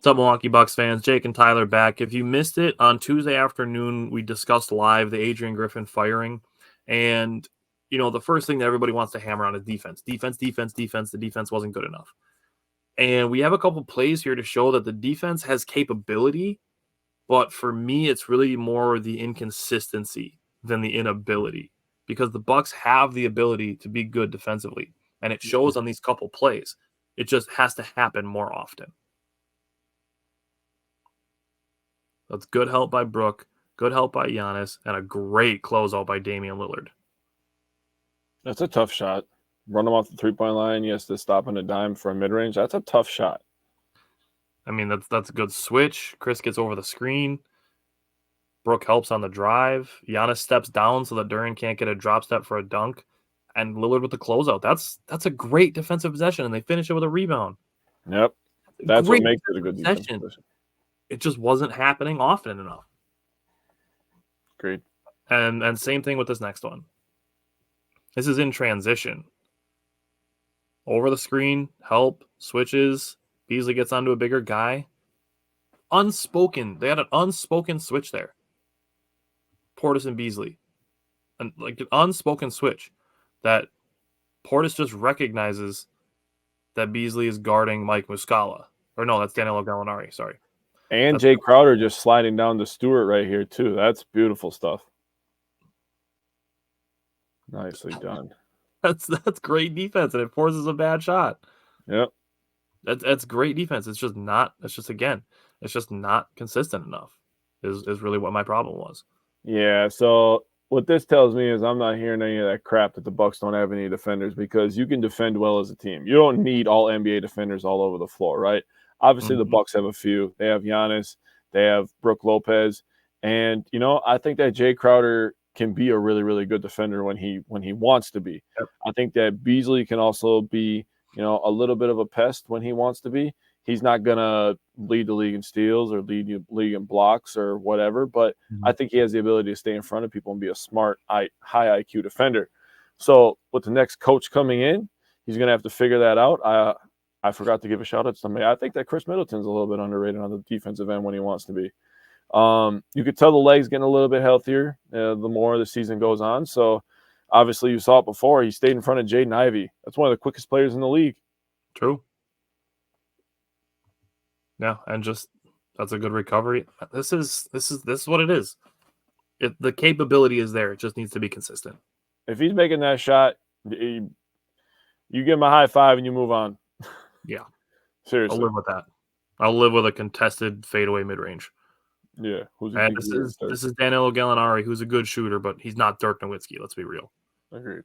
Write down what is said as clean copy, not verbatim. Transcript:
What's up, Milwaukee Bucks fans? Jake and Tyler back. If you missed it, on Tuesday afternoon, we discussed live the Adrian Griffin firing. And, the first thing that everybody wants to hammer on is defense. Defense. The defense wasn't good enough. And we have a couple plays here to show that the defense has capability. But for me, it's really more the inconsistency than the inability. Because the Bucks have the ability to be good defensively. And it shows on these couple plays. It just has to happen more often. That's good help by Brook, good help by Giannis, and a great closeout by Damian Lillard. That's a tough shot. Run him off the three-point line. He has to stop on a dime for a mid-range. That's a tough shot. I mean, that's a good switch. Chris gets over the screen. Brook helps on the drive. Giannis steps down so that Duran can't get a drop step for a dunk. And Lillard with the closeout. That's a great defensive possession, and they finish it with a rebound. Yep. That's what makes it a good defensive possession. It just wasn't happening often enough. Great. And same thing with this next one. This is in transition. Over the screen, help, switches. Beasley gets onto a bigger guy. Unspoken. They had an unspoken switch there. Portis and Beasley. And like an unspoken switch that Portis just recognizes that Beasley is guarding Mike Muscala. Or no, that's Danilo Gallinari, sorry. And Jay Crowder just sliding down to Stewart right here, too. That's beautiful stuff. Nicely done. That's great defense, and it forces a bad shot. Yep. That's great defense. It's just not consistent enough is really what my problem was. Yeah, so what this tells me is I'm not hearing any of that crap that the Bucks don't have any defenders, because you can defend well as a team. You don't need all NBA defenders all over the floor, right? Obviously, the Bucks have a few. They have Giannis. They have Brook Lopez. And, I think that Jay Crowder can be a really, really good defender when he wants to be. Yep. I think that Beasley can also be, a little bit of a pest when he wants to be. He's not going to lead the league in steals or lead the league in blocks or whatever, but I think he has the ability to stay in front of people and be a smart, high IQ defender. So with the next coach coming in, he's going to have to figure that out. I forgot to give a shout-out to somebody. I think that Chris Middleton's a little bit underrated on the defensive end when he wants to be. You could tell the leg's getting a little bit healthier the more the season goes on. So, obviously, you saw it before. He stayed in front of Jaden Ivey. That's one of the quickest players in the league. True. Yeah, and just that's a good recovery. This is what it is. The capability is there. It just needs to be consistent. If he's making that shot, you give him a high five and you move on. Yeah. Seriously. I'll live with that. I'll live with a contested fadeaway mid-range. Yeah. This is Danilo Gallinari, who's a good shooter, but he's not Dirk Nowitzki. Let's be real. Agreed.